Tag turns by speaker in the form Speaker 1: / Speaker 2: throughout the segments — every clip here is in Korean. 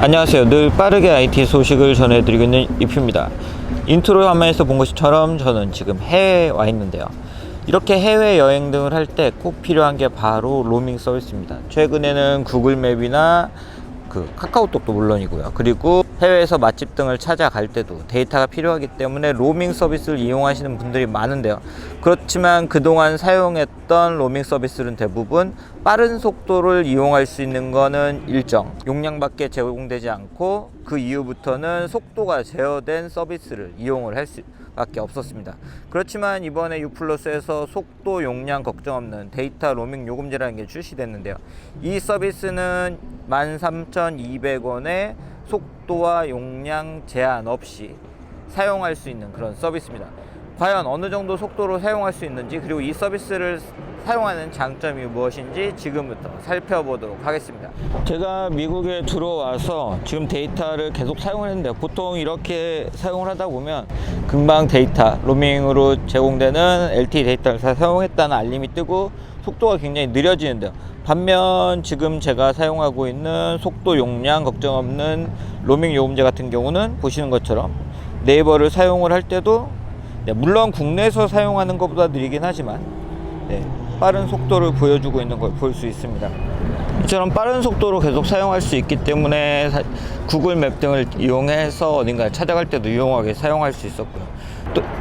Speaker 1: 안녕하세요. 늘 빠르게 IT 소식을 전해드리고 있는 이프입니다. 인트로 화면에서 본 것처럼 저는 지금 해외에 와 있는데요. 이렇게 해외여행 등을 할 때 꼭 필요한 게 바로 로밍 서비스입니다. 최근에는 구글 맵이나 카카오톡도 물론이고요. 그리고 해외에서 맛집 등을 찾아갈 때도 데이터가 필요하기 때문에 로밍 서비스를 이용하시는 분들이 많은데요. 그렇지만 그동안 사용했던 로밍 서비스는 대부분 빠른 속도를 이용할 수 있는 거는 일정 용량밖에 제공되지 않고 그 이후부터는 속도가 제어된 서비스를 이용을 할 수밖에 없었습니다. 그렇지만 이번에 U+에서 속도 용량 걱정 없는 데이터 로밍 요금제라는 게 출시됐는데요. 이 서비스는 13,200원에 속도와 용량 제한 없이 사용할 수 있는 그런 서비스입니다. 과연 어느 정도 속도로 사용할 수 있는지, 그리고 이 서비스를 사용하는 장점이 무엇인지 지금부터 살펴보도록 하겠습니다. 제가 미국에 들어와서 지금 데이터를 계속 사용을 했는데, 보통 이렇게 사용을 하다 보면 금방 데이터 로밍으로 제공되는 LTE 데이터를 다 사용했다는 알림이 뜨고 속도가 굉장히 느려지는데요. 반면 지금 제가 사용하고 있는 속도 용량 걱정 없는 로밍 요금제 같은 경우는 보시는 것처럼 네이버를 사용을 할 때도 물론 국내에서 사용하는 것보다 느리긴 하지만 빠른 속도를 보여주고 있는 걸 볼 수 있습니다. 이처럼 빠른 속도로 계속 사용할 수 있기 때문에 구글 맵 등을 이용해서 어딘가에 찾아갈 때도 유용하게 사용할 수 있었고요.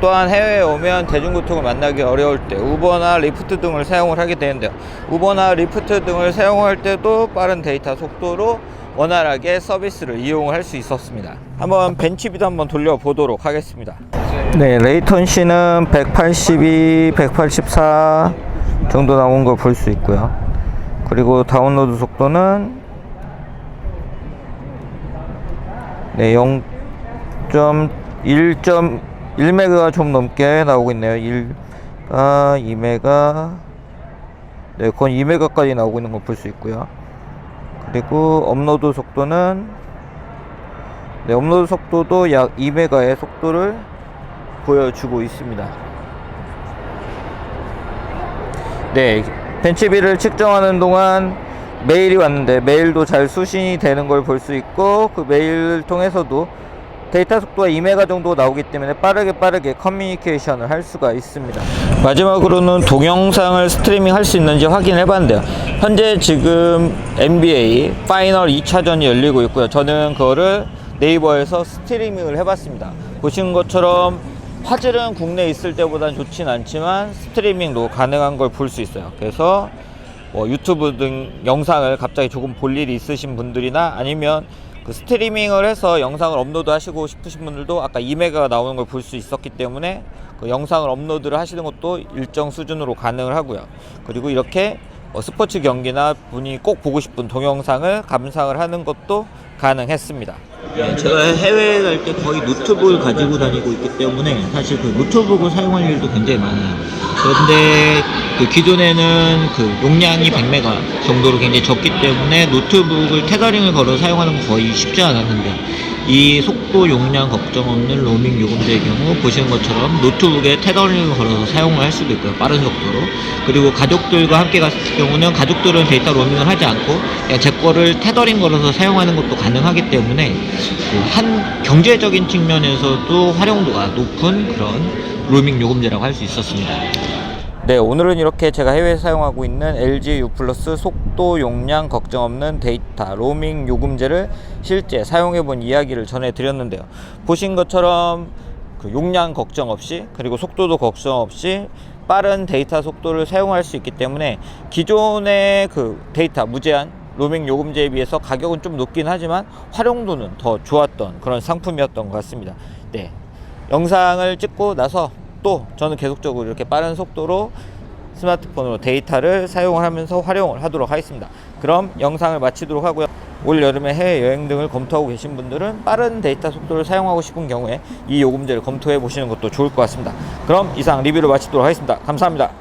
Speaker 1: 또한 해외에 오면 대중교통을 만나기 어려울 때 우버나 리프트 등을 사용을 하게 되는데요. 우버나 리프트 등을 사용할 때도 빠른 데이터 속도로 원활하게 서비스를 이용을 할 수 있었습니다. 한번 벤치비도 한번 돌려보도록 하겠습니다. 네, 레이턴시는 182, 184 정도 나온 걸 볼 수 있고요. 그리고 다운로드 속도는 0.1.1메가가 좀 넘게 나오고 있네요. 2메가, 거의 2메가까지 나오고 있는 걸 볼 수 있고요. 그리고 업로드 속도는 업로드 속도도 약 2메가의 속도를 보여주고 있습니다. 벤치비를 측정하는 동안 메일이 왔는데 메일도 잘 수신이 되는 걸 볼 수 있고, 그 메일을 통해서도 데이터 속도가 2메가 정도 나오기 때문에 빠르게 커뮤니케이션을 할 수가 있습니다. 마지막으로는 동영상을 스트리밍 할 수 있는지 확인해 봤는데요. 현재 지금 NBA 파이널 2차전이 열리고 있고요. 저는 그거를 네이버에서 스트리밍을 해봤습니다. 보시는 것처럼 화질은 국내에 있을 때보다는 좋진 않지만 스트리밍도 가능한 걸 볼 수 있어요. 그래서 유튜브 등 영상을 갑자기 조금 볼 일이 있으신 분들이나 아니면 스트리밍을 해서 영상을 업로드 하시고 싶으신 분들도 아까 2메가가 나오는 걸 볼 수 있었기 때문에 그 영상을 업로드를 하시는 것도 일정 수준으로 가능을 하고요. 그리고 이렇게 스포츠 경기나 분이 꼭 보고 싶은 동영상을 감상을 하는 것도 가능했습니다. 제가 해외에 갈 때 거의 노트북을 가지고 다니고 있기 때문에 사실 그 노트북을 사용할 일도 굉장히 많아요. 그런데 기존에는 용량이 100메가 정도로 굉장히 적기 때문에 노트북을 테더링을 걸어 사용하는 건 거의 쉽지 않았는데, 이 속도 용량 걱정 없는 로밍 요금제의 경우 보시는 것처럼 노트북에 테더링을 걸어서 사용을 할 수도 있고요. 빠른 속도로. 그리고 가족들과 함께 갔을 경우는 가족들은 데이터 로밍을 하지 않고 그냥 제 거를 테더링 걸어서 사용하는 것도 가능하기 때문에 한 경제적인 측면에서도 활용도가 높은 그런 로밍 요금제라고 할 수 있었습니다. 오늘은 이렇게 제가 해외에 사용하고 있는 LG U+ 속도 용량 걱정 없는 데이터 로밍 요금제를 실제 사용해본 이야기를 전해드렸는데요. 보신 것처럼 용량 걱정 없이, 그리고 속도도 걱정 없이 빠른 데이터 속도를 사용할 수 있기 때문에 기존의 데이터 무제한 로밍 요금제에 비해서 가격은 좀 높긴 하지만 활용도는 더 좋았던 그런 상품이었던 것 같습니다. 영상을 찍고 나서 또 저는 계속적으로 이렇게 빠른 속도로 스마트폰으로 데이터를 사용을 하면서 활용을 하도록 하겠습니다. 그럼 영상을 마치도록 하고요. 올 여름에 해외여행 등을 검토하고 계신 분들은 빠른 데이터 속도를 사용하고 싶은 경우에 이 요금제를 검토해 보시는 것도 좋을 것 같습니다. 그럼 이상 리뷰를 마치도록 하겠습니다. 감사합니다.